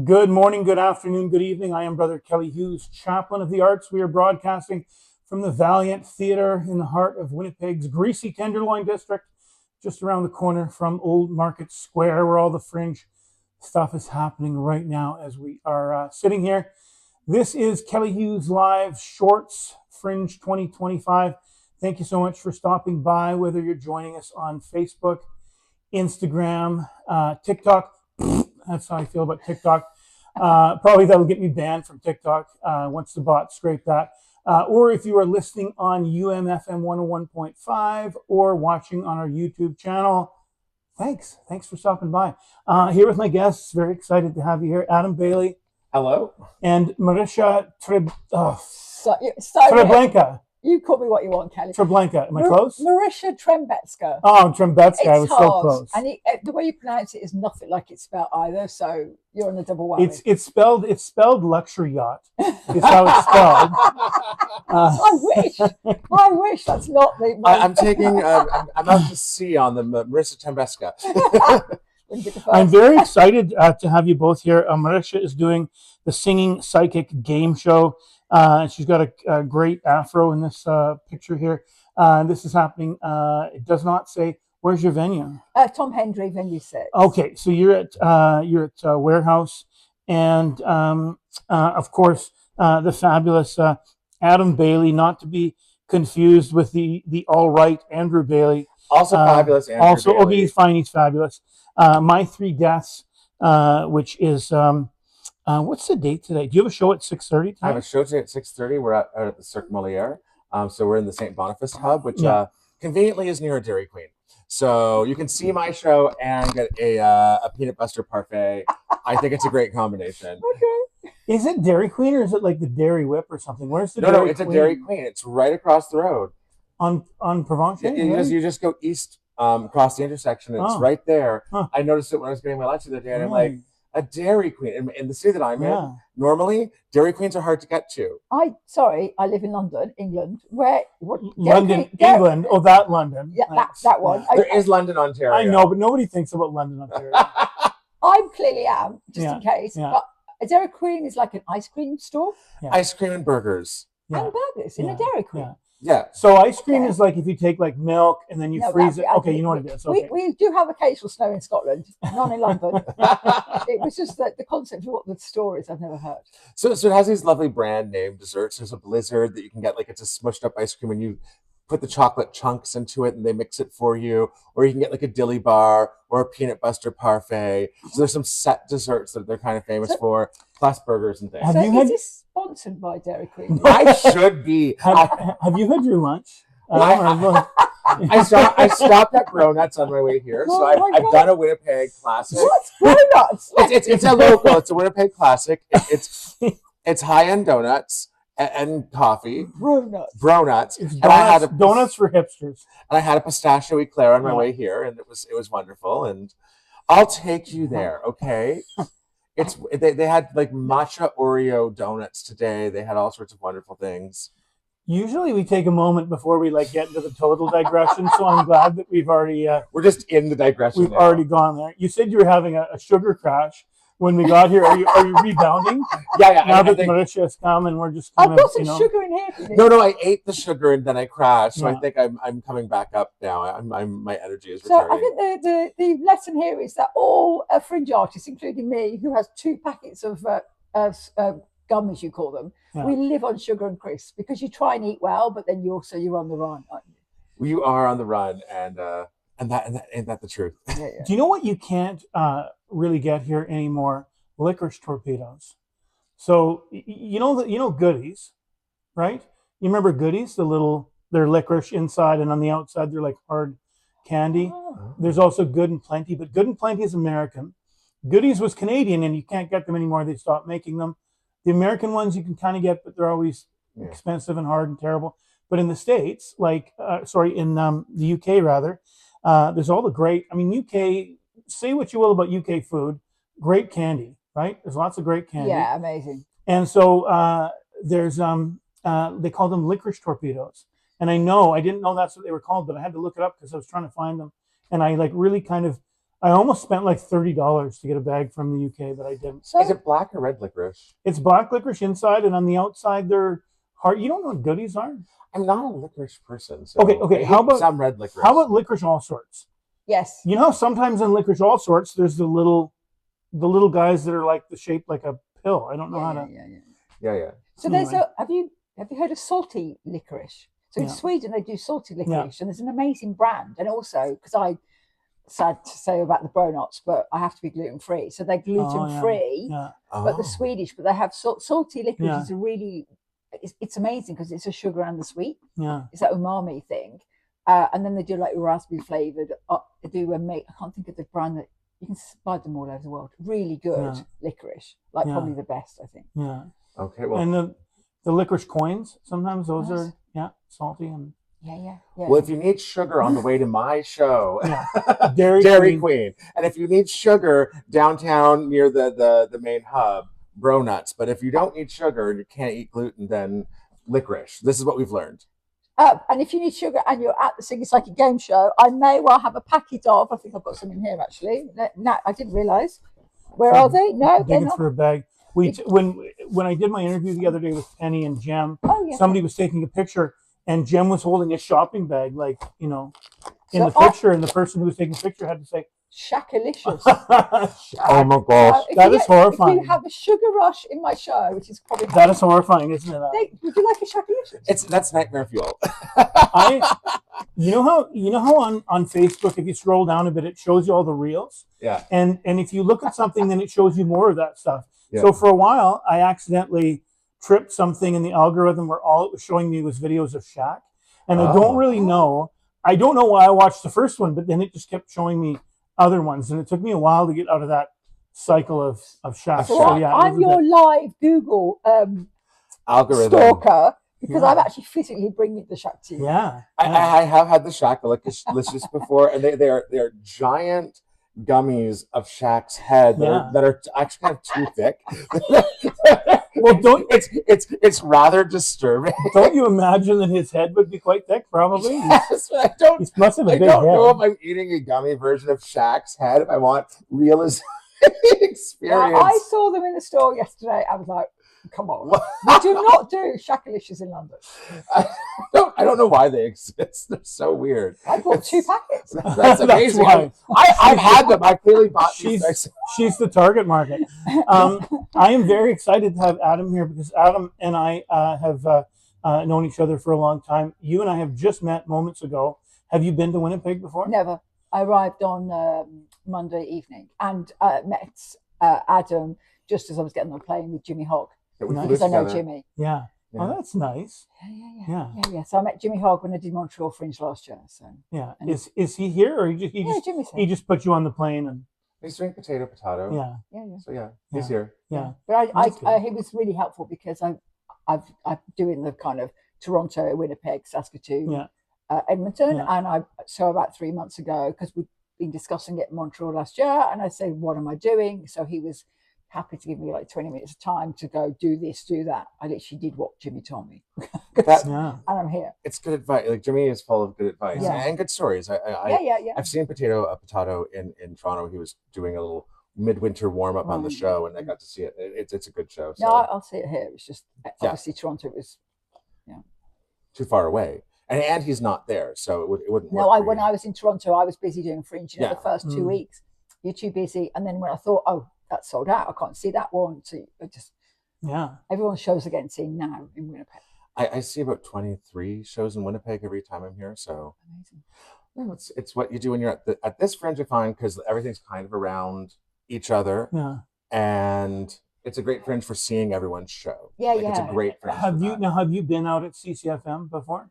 Good morning, good afternoon, good evening. I am Brother Kelly Hughes, Chaplain of the Arts. We are broadcasting from the Valiant Theatre in the heart of Winnipeg's greasy Tenderloin District, just around the corner from Old Market Square, where all the Fringe stuff is happening right now as we are sitting here. This is Kelly Hughes Live Shorts Fringe 2025. Thank you so much for stopping by, whether you're joining us on Facebook, Instagram, TikTok. That's how I feel about TikTok. Probably that'll get me banned from TikTok once the bots scrape that. Or if you are listening on UMFM 101.5 or watching on our YouTube channel, thanks for stopping by. Here with my guests, very excited to have you here, Adam Bailey. Hello. And Marysia Sorry, Trembecka. you call me what you want, Kelly. Trembecka. Am I close? Marysia Trembecka. Oh, Trembecka. I was hard. so close. And the way you pronounce it is nothing like it's spelled either, so you're on a double whammy. It's spelled luxury yacht. Is how it's spelled. I wish that's not the. I'm taking. I'm out to sea on the Marysia Trembecka. I'm very excited to have you both here. Marysia is doing the Singing Psychic game show. She's got a great afro in this picture here. This is happening. It does not say, where's your venue? Tom Hendry, Venue 6. Okay, so you're at Warehouse, and of course the fabulous Adam Bailey, not to be confused with the all right Andrew Bailey. Also fabulous Andrew also, Bailey. okay, he's fine, he's fabulous. My Three Deaths, which is what's the date today? Do you have a show at 6:30? I have a show today at 6:30. We're out at the Cirque Moliere. So we're in the St. Boniface Hub, which conveniently is near a Dairy Queen. So you can see my show and get a peanut butter parfait. I think it's a great combination. Okay. Is it Dairy Queen or is it like the Dairy Whip or something? Where's the Dairy No, Queen? it's a Dairy Queen. It's right across the road. On Provence? You just go east across the intersection. And it's right there. Huh. I noticed it when I was getting my lunch the other day, and I'm like, a Dairy Queen in the city that I'm in. Normally, Dairy Queens are hard to get to. I live in London, England. England? Oh, that London. Yeah, that one. There is London, Ontario. I know, but nobody thinks about London, Ontario. I clearly am, just in case. Yeah. But a Dairy Queen is like an ice cream store. Yeah. Ice cream and burgers. And burgers in a Dairy Queen. Yeah. So ice cream is like if you take like milk and then you freeze it. Okay, you know what it is. Okay. We do have occasional snow in Scotland, not in London. It was just the concept of what the store is I've never heard. So it has these lovely brand name desserts. There's a Blizzard that you can get, like it's a smushed up ice cream and you put the chocolate chunks into it and they mix it for you. Or you can get like a dilly bar or a peanut butter parfait. So there's some set desserts that they're kind of famous for, plus burgers and things. Is this sponsored by Dairy Queen? I should be. Have you had your lunch? I stopped at Bronuts on my way here, so I've done a Winnipeg classic. What's Bronuts? It's a local. It's a Winnipeg classic. It's high-end donuts and coffee. Bronuts. It's and I had donuts for hipsters. And I had a pistachio eclair on my way here, and it was wonderful. And I'll take you there, okay? They had like matcha Oreo donuts today. They had all sorts of wonderful things. Usually we take a moment before we get into the total digression, so I'm glad that we've already we're just in the digression. We've already gone there. You said you were having a sugar crash when we got here. Are you rebounding? Yeah. Now that Marysia has come and we're just I've got some sugar in here. No, I ate the sugar and then I crashed. So I think I'm coming back up now. My energy is returning. So I think the lesson here is that all Fringe artists, including me, who has 2 packets of gum, as you call them, we live on sugar and crisps because you try and eat well, but then you're on the run, aren't you? You are on the run, and that ain't that the truth? Yeah. Do you know what you can't really get here anymore? Licorice torpedoes. So you know goodies, right? You remember goodies? They're licorice inside, and on the outside they're like hard candy. Oh. There's also Good and Plenty, but Good and Plenty is American. Goodies was Canadian, and you can't get them anymore. They stopped making them. The American ones you can kind of get, but they're always expensive and hard and terrible. But in the States, in the UK rather, there's all the great. I mean, UK. Say what you will about UK food, great candy, right? There's lots of great candy. Yeah, amazing. And so there's they call them licorice torpedoes, and I didn't know that's what they were called, but I had to look it up because I was trying to find them, and I really kind of I almost spent like $30 to get a bag from the UK, but I didn't. So Is it black or red licorice? It's black licorice inside, and on the outside they're hard. You don't know what goodies are? I'm not a licorice person. So Okay. I How hate about some red licorice? How about licorice all sorts? yes, You know, sometimes in licorice all sorts, there's the little guys that are like the shape like a pill. I don't know how to. Yeah. So Anyway. there's a have you heard of salty licorice? So in Yeah. Sweden they do salty licorice, and there's an amazing brand. And also because sad to say about the Bronots, but I have to be gluten free. So they're gluten free, Yeah. but the Swedish, but they have salty licorice Yeah. is a really it's amazing because it's a sugar and the sweet. Yeah. It's that umami thing. And then they do like raspberry flavored. They do a I can't think of the brand that you can buy them all over the world. Really good licorice, like probably the best, I think. Yeah. Okay. Well, And the licorice coins, sometimes those Nice. are salty and Yeah. well, if you need sugar on the way to my show, Dairy Queen, and if you need sugar downtown near the main hub, Bro Nuts. But if you don't need sugar and you can't eat gluten, then licorice. This is what we've learned. And if you need sugar and you're at the Singing Psychic Game Show, I may well have a packet of. I think I've got some in here actually. No, I didn't realise. Where are they? No, they're digging not. through a bag. When I did my interview the other day with Penny and Jem, somebody was taking a picture, and Jem was holding a shopping bag, like in the picture, and the person who was taking the picture had to say, Shakalicious. Oh my gosh, that is horrifying. If you have a sugar rush in my show, which is probably that is horrifying, isn't it? would you like a shakalicious? that's nightmare fuel. You know how on Facebook, if you scroll down a bit, it shows you all the reels. Yeah. And if you look at something, then it shows you more of that stuff. Yeah. So for a while, I accidentally tripped something in the algorithm where all it was showing me was videos of Shaq, and I don't really know. I don't know why I watched the first one, but then it just kept showing me other ones, and it took me a while to get out of that cycle of Shaq. So yeah, I'm your live Google algorithm stalker because I'm actually physically bringing the Shaq to you. Yeah, I have had the Shakalicious before, and they are giant gummies of Shaq's head that are actually kind of too thick. Well, it's rather disturbing. Don't you imagine that his head would be quite thick? Probably. Yes, but He must have a big don't head. know if I'm eating a gummy version of Shaq's head. If I want realism experience. Well, I saw them in the store yesterday. I was like, come on. We do not do Shakalicious in London. I don't know why they exist. They're so weird. I bought 2 packets. That's amazing. I've had them. I clearly bought these. She's the target market. I am very excited to have Adam here because Adam and I have known each other for a long time. You and I have just met moments ago. Have you been to Winnipeg before? Never. I arrived on Monday evening and met Adam just as I was getting on the plane with Jimmy Hogg. Because I know Jimmy. Yeah. Oh, that's nice. Yeah. So I met Jimmy Hogg when I did Montreal Fringe last year. So yeah, is he here or he just put you on the plane and he's doing potato? Yeah. So he's here. Yeah, but he was really helpful because I'm doing the kind of Toronto, Winnipeg, Saskatoon, Edmonton, and so about 3 months ago because we'd been discussing it in Montreal last year, and I said, "What am I doing?" So he was happy to give me like 20 minutes of time to go do this, do that. I literally did what Jimmy told me. And I'm here. It's good advice. Like Jimmy is full of good advice and good stories. I've seen Potato in Toronto. He was doing a little midwinter warm up on the show, and I got to see it. It's a good show. So. No, I'll see it here. It's just obviously Toronto was too far away. And he's not there, so it wouldn't work. No, when I was in Toronto, I was busy doing Fringe. The first 2 weeks, you're too busy. And then when I thought, that's sold out, I can't see that one. So it just everyone's shows are getting seen now in Winnipeg. I see about 23 shows in Winnipeg every time I'm here. So amazing. Well, it's what you do when you're at this Fringe, I find, because everything's kind of around each other. Yeah, and it's a great Fringe for seeing everyone's show. It's a great Fringe. Have you been out at CCFM before?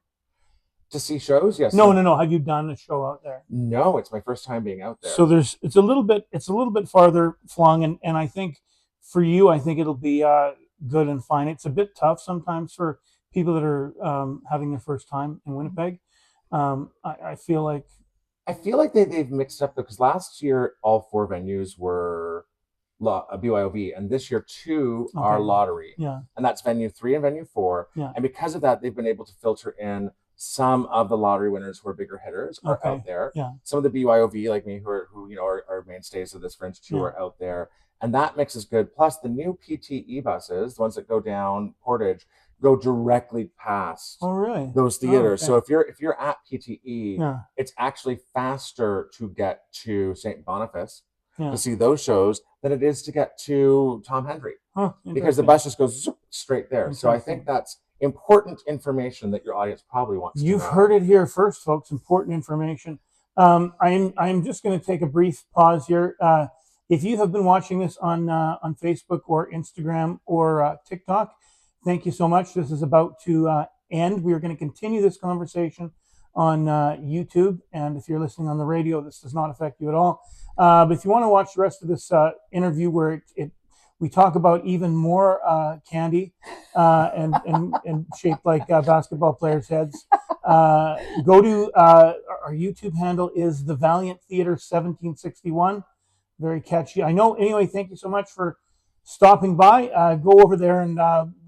To see shows? Yes. No. Have you done a show out there? No, it's my first time being out there. So it's a little bit farther flung, and I think for you, I think it'll be good and fine. It's a bit tough sometimes for people that are having their first time in Winnipeg. I feel like they've mixed up because last year all 4 venues were BYOV, and this year 2 are lottery. Yeah, and that's venue 3 and venue 4. Yeah, and because of that, they've been able to filter in Some of the lottery winners who are bigger hitters are Okay. out there. Yeah. Some of the BYOV like me who are mainstays of this Fringe tour are out there. And that mix is good. Plus the new PTE buses, the ones that go down Portage, go directly past Oh, really? those theaters. Oh, okay. So if you're at PTE, Yeah. it's actually faster to get to St. Boniface Yeah. to see those shows than it is to get to Tom Hendry. Huh, Because the bus just goes zoop, straight there. So I think that's important information that your audience probably wants to know. You've heard it here first, folks. Important information. I'm just going to take a brief pause here. If you have been watching this on Facebook or Instagram or TikTok, thank you so much. This is about to end. We are going to continue this conversation on YouTube, and if you're listening on the radio, this does not affect you at all. But if you want to watch the rest of this interview, where we talk about even more candy and shaped like basketball players' heads, go to our YouTube handle is the Valiant Theater 1761. Very catchy. I know. Anyway, thank you so much for stopping by. Go over there and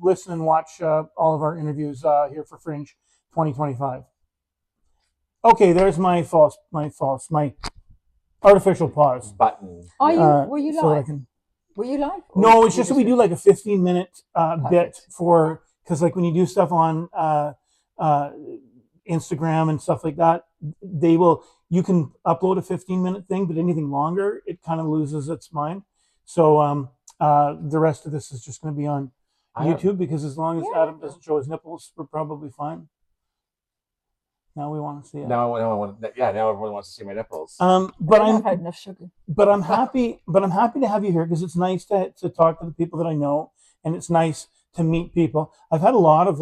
listen and watch all of our interviews here for Fringe 2025. Okay, there's my artificial pause button. Were you so live? Were you live? No, it's just that we do like a 15-minute bit because like when you do stuff on Instagram and stuff like that, you can upload a 15-minute thing, but anything longer, it kind of loses its mind. So the rest of this is just going to be on YouTube because as long as Adam doesn't show his nipples, we're probably fine. Now we want to see it. Now everyone wants to see my nipples. But I've had enough sugar. But I'm happy to have you here because it's nice to talk to the people that I know, and it's nice to meet people. I've had a lot of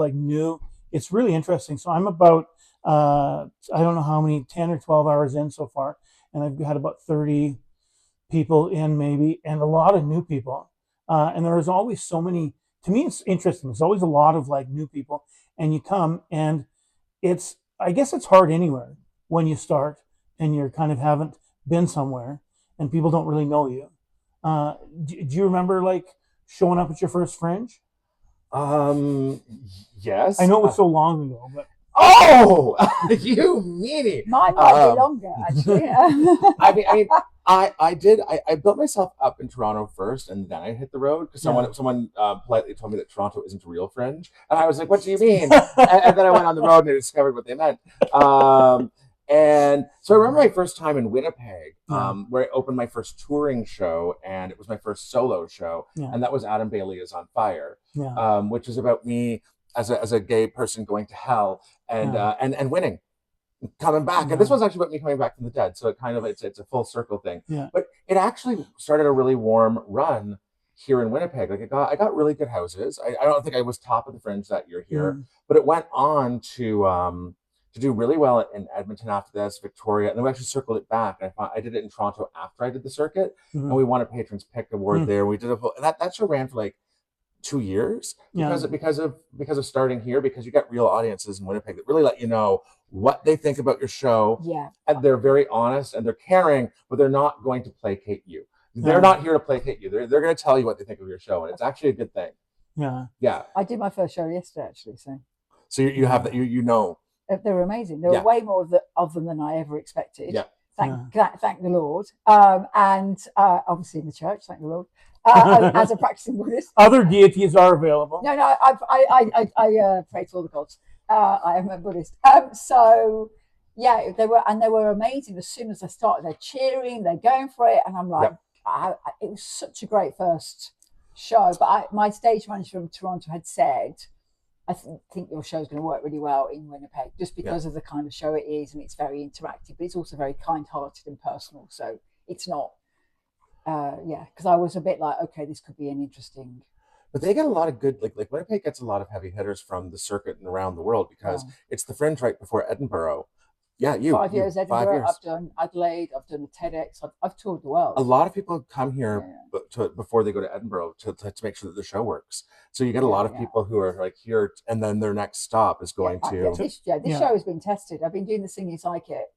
it's really interesting. So I'm about I don't know how many, 10 or 12 hours in so far, and I've had about 30 people in maybe, and a lot of new people. And there's always so many. To me, it's interesting. There's always a lot of new people, and you come, and I guess it's hard anywhere when you start and you kind of haven't been somewhere and people don't really know you. Do you remember showing up at your first Fringe? Yes. I know it was so long ago, but oh, you meanie. Mine might be longer, actually. I did. I built myself up in Toronto first, and then I hit the road because someone politely told me that Toronto isn't a real Fringe, and I was like, "What do you mean?" and then I went on the road and I discovered what they meant. And so I remember my first time in Winnipeg, where I opened my first touring show, and it was my first solo show, and that was Adam Bailey is on Fire, which is about me as a gay person going to hell and winning. Coming back, and this was actually about me coming back from the dead, so it's a full circle thing. But it actually started a really warm run here in Winnipeg. I got really good houses. I don't think I was top of the Fringe that year here, but it went on to do really well in Edmonton after this, Victoria, and then we actually circled it back. I did it in Toronto after I did the circuit, and we won a Patrons Pick Award there. We did and that show ran for 2 years because of starting here, because you got real audiences in Winnipeg that really let you know what they think about your show. And they're very honest and they're caring, but they're not going to placate you. They're not here to placate you. They're going to tell you what they think of your show, and it's actually a good thing. Yeah. I did my first show yesterday, actually. So you have that. You know. They were amazing. There were way more of them than I ever expected. Thank the Lord. And obviously in the church, thank the Lord. As a practicing Buddhist. Other deities are available. No, I pray to all the gods. I am a Buddhist. So yeah, they were amazing. As soon as I started, they're cheering, they're going for it, and I'm like, it was such a great first show. But my stage manager from Toronto had said, I think your show's going to work really well in Winnipeg, just because of the kind of show it is, and it's very interactive, but it's also very kind-hearted and personal. So it's not, because I was a bit like, okay, this could be an interesting. But they get a lot of good, like Winnipeg gets a lot of heavy hitters from the circuit and around the world because it's the Fringe right before Edinburgh. Yeah, 5 years Edinburgh. 5 years. I've done Adelaide. I've done the TEDx. I've toured the world. A lot of people come here before they go to Edinburgh to make sure that the show works. So you get a lot of people who are here, and then their next stop is going to. This show has been tested. I've been doing the Singing Psychic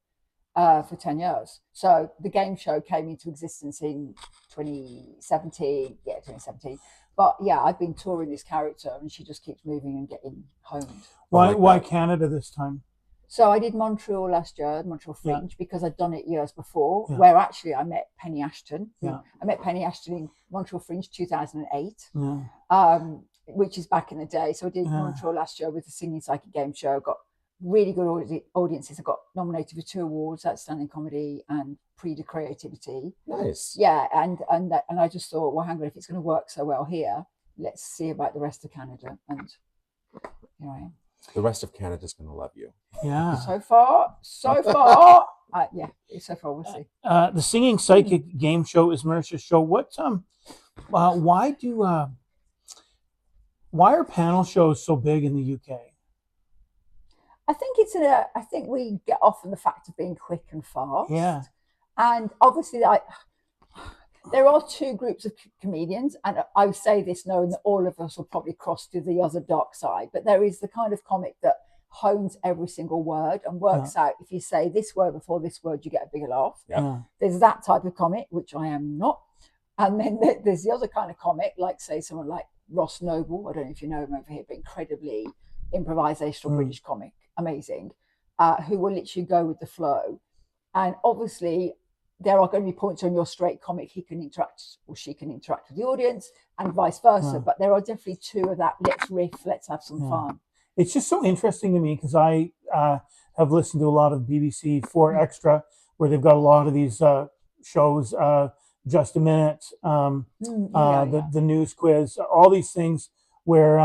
for 10 years. So the game show came into existence in 2017. Yeah, 2017. But yeah, I've been touring this character, and she just keeps moving and getting honed. Why Canada this time? So I did Montreal last year, Montreal Yeah. Fringe, because I'd done it years before, Yeah. where actually I met Penny Ashton. Yeah. I met Penny Ashton in Montreal Fringe 2008, Yeah. which is back in the day. So I did Montreal last year with the Singing Psychic Game Show. Got really good audiences. I got nominated for 2 awards: Outstanding Comedy and Prix de Creativity. Nice. Yeah, and I just thought, well, hang on, if it's going to work so well here, let's see about the rest of Canada. And here I am. The rest of Canada's going to love you. Yeah. So far, yeah, so far we'll see. The Singing Psychic Game Show is Marysia's show. What why are panel shows so big in the UK? I think I think we get off on the fact of being quick and fast. Yeah. And obviously, there are 2 groups of comedians, and I say this knowing that all of us will probably cross to the other dark side, but there is the kind of comic that hones every single word and works out, if you say this word before this word, you get a bigger laugh. Yeah. There's that type of comic, which I am not. And then there's the other kind of comic, like, say, someone like Ross Noble. I don't know if you know him over here, but incredibly improvisational British comic, amazing, who will literally go with the flow. And obviously, there are going to be points on your straight comic, he can interact or she can interact with the audience, and vice versa. But there are definitely 2 of that. Let's riff, let's have some fun. It's just so interesting to me because I have listened to a lot of BBC 4 Extra, where they've got a lot of these shows, Just a Minute, the news quiz, all these things where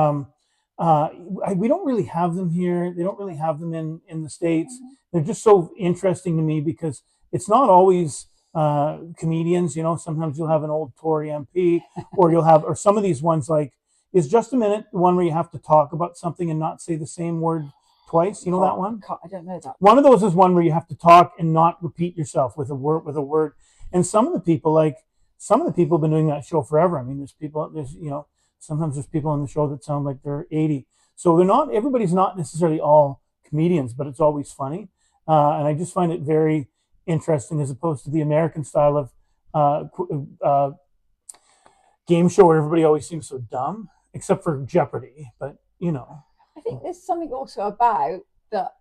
we don't really have them here. They don't really have them in the States. They're just so interesting to me because it's not always comedians. You know, sometimes you'll have an old Tory MP, or some of these ones like, is Just a Minute the one where you have to talk about something and not say the same word twice? You know that one? I don't know that. One of those is one where you have to talk and not repeat yourself with a word. And some of the people have been doing that show forever. I mean, sometimes there's people on the show that sound like they're 80. So everybody's not necessarily all comedians, but it's always funny. And I just find it very interesting as opposed to the American style of game show where everybody always seems so dumb, except for Jeopardy. But, I think there's something also about that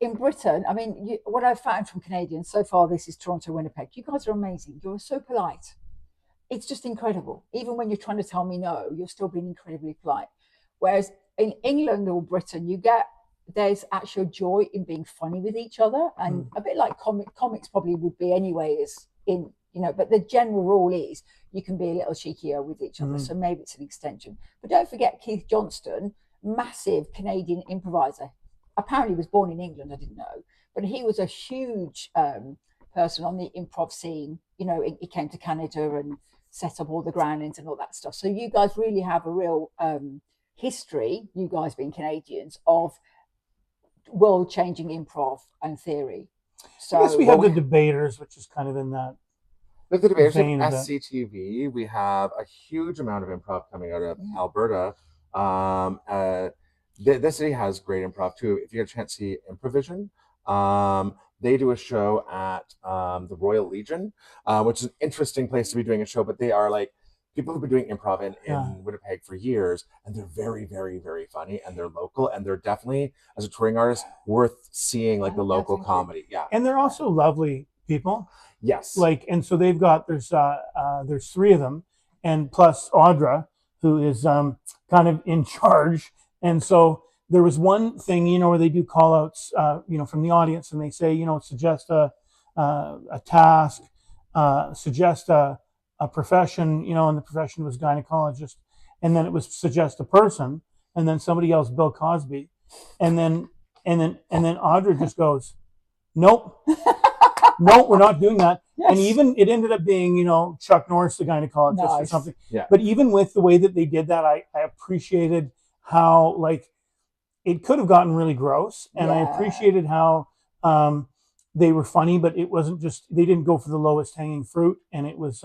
in Britain. I mean, what I've found from Canadians so far, this is Toronto, Winnipeg. You guys are amazing. You're so polite. It's just incredible. Even when you're trying to tell me no, you're still being incredibly polite. Whereas in England or Britain, there's actual joy in being funny with each other, and a bit like comics probably would be anyway, but the general rule is you can be a little cheekier with each other. So maybe it's an extension. But don't forget Keith Johnston, massive Canadian improviser. Apparently was born in England, I didn't know, but he was a huge person on the improv scene. He came to Canada and set up all the groundlings and all that stuff. So you guys really have a real history, you guys being Canadians, of world-changing improv and theory. So I guess we have the Debaters, which is kind of in that. With the Debaters at vein of that. SCTV, we have a huge amount of improv coming out of Alberta. This city has great improv too. If you get a chance to see Improvision, they do a show at the Royal Legion, which is an interesting place to be doing a show, but they are like people who've been doing improv in Winnipeg for years, and they're very, very, very funny, and they're local, and they're definitely, as a touring artist, worth seeing, like the local comedy. Yeah. And they're also lovely people. Yes. And so they've got, there's 3 of them, and plus Audra, who is kind of in charge. And so there was one thing, where they do call outs, from the audience, and they say, suggest a task, suggest a profession, and the profession was gynecologist. And then it was suggest a person, and then somebody yells Bill Cosby. And then Audra just goes, nope. No, we're not doing that. Yes. And even it ended up being, Chuck Norris, the gynecologist or something. Yeah. But even with the way that they did that, I appreciated how, it could have gotten really gross. And I appreciated how they were funny, but it wasn't just, they didn't go for the lowest hanging fruit. And it was...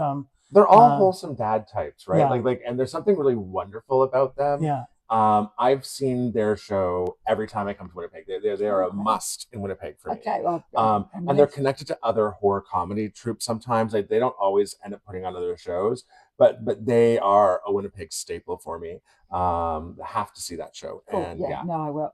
they're all wholesome dad types, right? Yeah. And there's something really wonderful about them. Yeah. I've seen their show every time I come to Winnipeg. They are a must in Winnipeg for me. Okay, well, and they're connected to other horror comedy troupes sometimes. They don't always end up putting on other shows, but they are a Winnipeg staple for me. I have to see that show. Cool. And No, I will.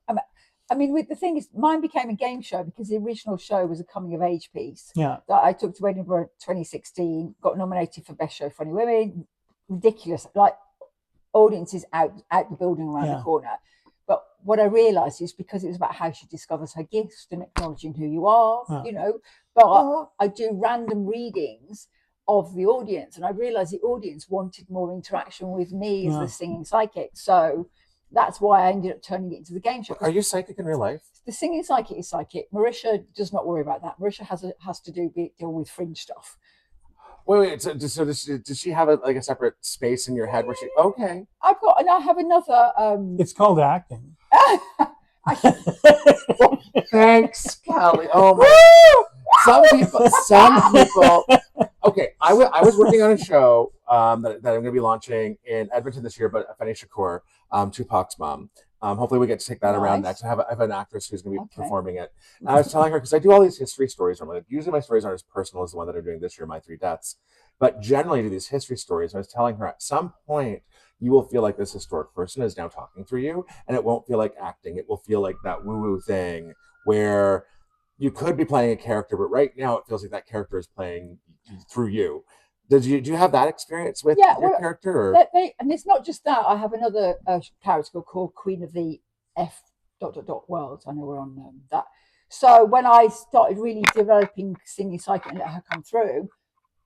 I mean, the thing is, mine became a game show because the original show was a coming of age piece Yeah. that I took to Edinburgh 2016, got nominated for Best Show Funny Women. Ridiculous, like audiences out the building around the corner. But what I realised is because it was about how she discovers her gifts and acknowledging who you are, you know. But I do random readings of the audience, and I realised the audience wanted more interaction with me as the singing psychic. So that's why I ended up turning it into the game show. Are you psychic in real life? The singing psychic is psychic. Marysia does not worry about that. Marysia has to deal with Fringe stuff. Wait. So does she have a separate space in your head where she? Okay. I have another. It's called acting. Thanks, Kelly. Oh my. Some people. Okay, I was working on a show that I'm going to be launching in Edmonton this year, but Fanny Shakur, Tupac's mom. Hopefully we get to take that around next. I have an actress who's going to be performing it. And I was telling her, because I do all these history stories. Usually my stories aren't as personal as the one that I'm doing this year, My Three Deaths. But generally I do these history stories. I was telling her at some point you will feel like this historic person is now talking through you, and it won't feel like acting. It will feel like that woo-woo thing where you could be playing a character, but right now it feels like that character is playing through you. Do you have that experience with your character? Or? And it's not just that. I have another character called Queen of the F ... world. I know we're on that. So when I started really developing singing psychic and let her come through,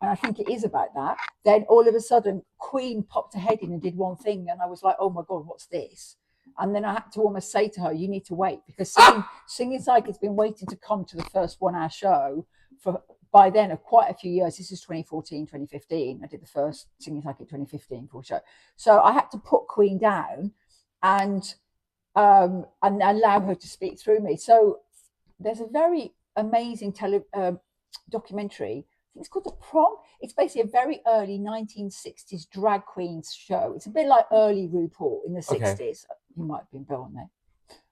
and I think it is about that, then all of a sudden Queen popped her head in and did one thing, and I was like, oh my God, what's this? And then I had to almost say to her, you need to wait, because singing psychic's been waiting to come to the first 1 hour show for by then quite a few years. This is 2014, 2015. I did the first Singing Psychic 2015 full show. So I had to put Queen down and allow her to speak through me. So there's a very amazing documentary. I think it's called The Prom. It's basically a very early 1960s drag queens show. It's a bit like early RuPaul in the 60s. You might have been born there.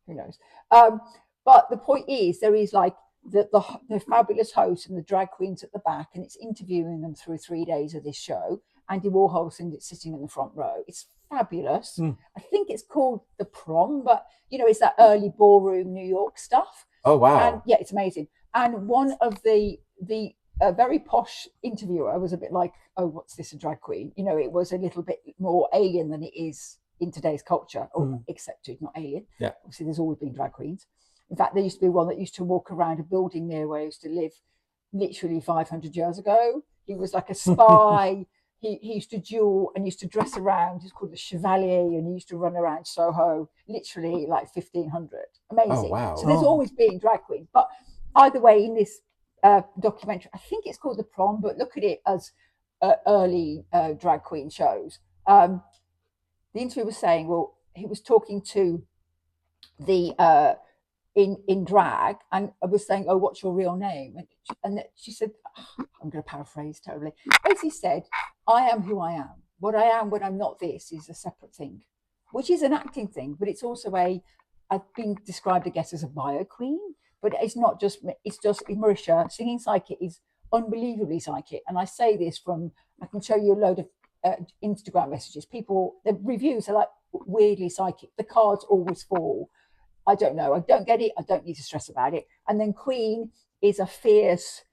Who knows? But the point is, there is like the fabulous host and the drag queens at the back, and it's interviewing them through 3 days of this show. Andy Warhol's sitting in the front row. It's fabulous. I think it's called The Prom, but it's that early ballroom New York stuff. Oh wow! And yeah, it's amazing. And one of the very posh interviewer was a bit like, oh, what's this, a drag queen? It was a little bit more alien than it is in today's culture, except it's not alien. Yeah. Obviously, there's always been drag queens. In fact, there used to be one that used to walk around a building near where I used to live literally 500 years ago. He was like a spy. He used to duel and used to dress around. He's called the Chevalier, and he used to run around Soho literally like 1500. Amazing. Oh, wow. So there's always been drag queens. But either way, in this documentary, I think it's called The Prom, but look at it as early drag queen shows. The interviewer was saying, well, he was talking to the in drag, and I was saying, oh, what's your real name? And she said, I'm going to paraphrase terribly, basically said, I am who I am. What I am when I'm not this is a separate thing, which is an acting thing, but it's also I've been described, I guess, as a bio queen, but it's not just, it's just Marysia. Singing psychic is unbelievably psychic. And I say this I can show you a load of Instagram messages. The reviews are like weirdly psychic. The cards always fall. I don't know. I don't get it. I don't need to stress about it. And then Queen is a fierce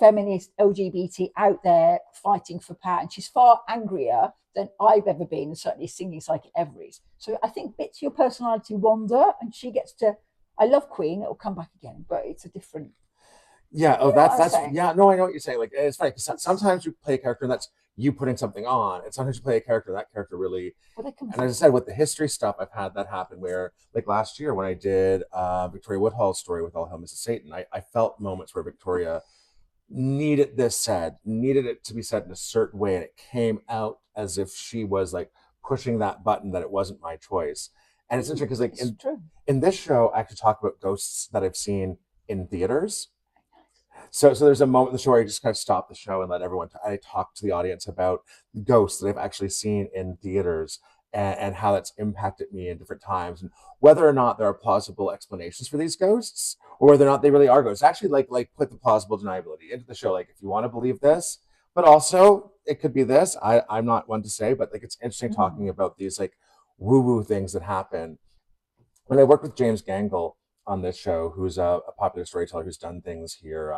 feminist LGBT out there fighting for power. And she's far angrier than I've ever been, and certainly Singing Psychic ever is. So I think bits of your personality wander, and she gets to, I love Queen. It'll come back again, but it's a different. Yeah. Oh, that's yeah. No, I know what you're saying. Like, it's funny because sometimes you play a character and that's you putting something on, and sometimes you play a character and that character really. And as I said, with the history stuff, I've had that happen where, like last year when I did Victoria Woodhull's story with All Hail Mrs. Satan, I felt moments where Victoria needed it to be said in a certain way, and it came out as if she was like pushing that button that it wasn't my choice. And it's interesting because like in this show, I could talk about ghosts that I've seen in theaters. So there's a moment in the show where I just kind of stop the show and let everyone. I talk to the audience about ghosts that I've actually seen in theaters and how that's impacted me in different times, and whether or not there are plausible explanations for these ghosts, or whether or not they really are ghosts. Actually, like put the plausible deniability into the show. Like, if you want to believe this, but also it could be this. I'm not one to say, but like it's interesting talking about these like woo-woo things that happen. When I worked with James Gangle, on this show, who's a popular storyteller who's done things here,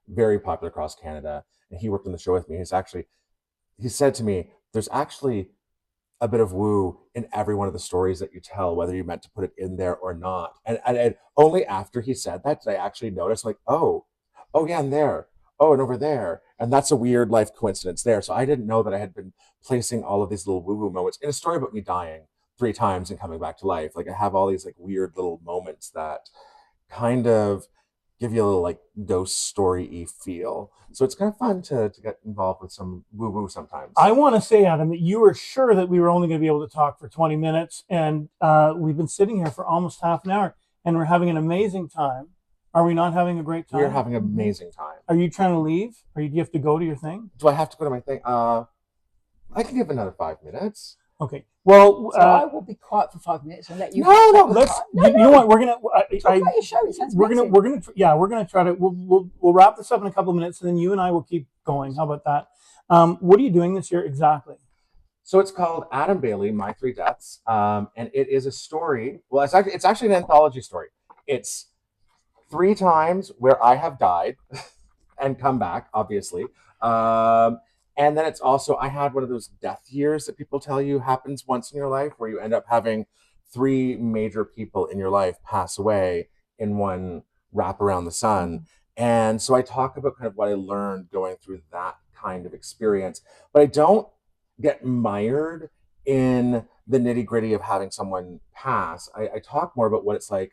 very popular across Canada, and he worked on the show with me. He said to me, "There's actually a bit of woo in every one of the stories that you tell, whether you meant to put it in there or not." And only after he said that did I actually notice, like, oh yeah, and there, oh, and over there, and that's a weird life coincidence there. So I didn't know that I had been placing all of these little woo woo moments in a story about me dying 3 times and coming back to life. Like I have all these like weird little moments that kind of give you a little like ghost story-y feel. So it's kind of fun to get involved with some woo-woo sometimes. I want to say, Adam, that you were sure that we were only going to be able to talk for 20 minutes, and we've been sitting here for almost half an hour, and we're having an amazing time. Are we not having a great time? We're having an amazing time. Are you trying to leave? Do you have to go to your thing? Do I have to go to my thing? I can give another 5 minutes. Okay. Well, so I will be quiet for 5 minutes and let you. No. Let's. You know what? We're gonna. Talk about your show. It sounds amazing. We're gonna try to. We'll wrap this up in a couple of minutes, and then you and I will keep going. How about that? What are you doing this year exactly? So it's called Adam Bailey, My 3 Deaths, and it is a story. Well, it's actually an anthology story. It's 3 times where I have died and come back, obviously. And then it's also, I had one of those death years that people tell you happens once in your life, where you end up having 3 major people in your life pass away in one wrap around the sun. And so I talk about kind of what I learned going through that kind of experience, but I don't get mired in the nitty gritty of having someone pass. I talk more about what it's like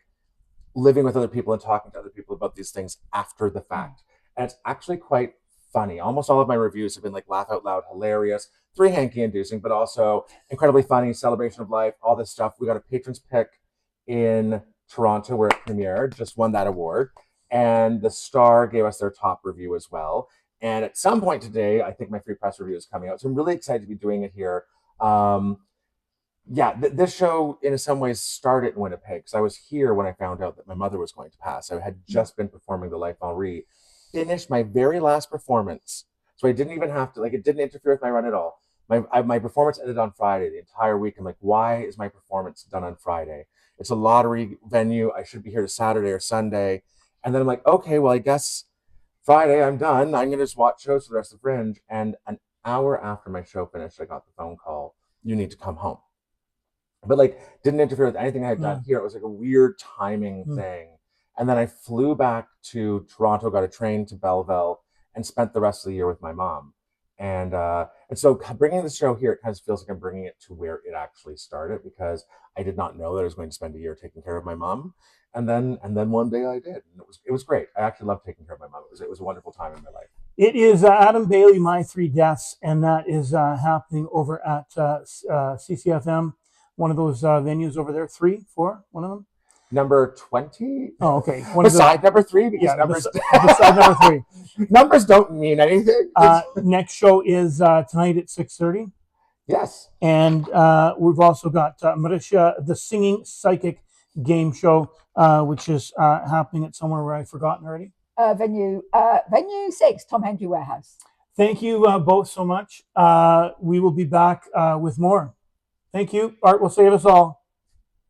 living with other people and talking to other people about these things after the fact. And it's actually quite funny. Almost all of my reviews have been like laugh out loud, hilarious, 3 hanky inducing, but also incredibly funny, celebration of life, all this stuff. We got a patrons pick in Toronto where it premiered, just won that award. And the Star gave us their top review as well. And at some point today, I think my free press review is coming out. So I'm really excited to be doing it here. This show in some ways started in Winnipeg because I was here when I found out that my mother was going to pass. I had just been performing the Life Henri, finished my very last performance. So I didn't even have to, it didn't interfere with my run at all. My performance ended on Friday, the entire week. I'm like, why is my performance done on Friday? It's a lottery venue. I should be here to Saturday or Sunday. And then I'm like, okay, well, I guess Friday I'm done. I'm going to just watch shows for the rest of Fringe. And an hour after my show finished, I got the phone call, you need to come home. But didn't interfere with anything I had done here. It was like a weird timing thing. And then I flew back to Toronto, got a train to Belleville, and spent the rest of the year with my mom. And so bringing the show here, it kind of feels like I'm bringing it to where it actually started, because I did not know that I was going to spend a year taking care of my mom. And then one day I did. And it was great. I actually loved taking care of my mom. It was a wonderful time in my life. It is Adam Bailey, My 3 Deaths, and that is happening over at CCFM, one of those venues over there. 3, 4, one of them. Number 20. Oh, okay. Beside number 3, because beside number 3. Numbers don't mean anything. Next show is tonight at 6:30. Yes. And we've also got Marysia, the Singing Psychic game show, which is happening at somewhere where I've forgotten already. Venue 6, Tom Hendry Warehouse. Thank you both so much. We will be back with more. Thank you. Art will save us all.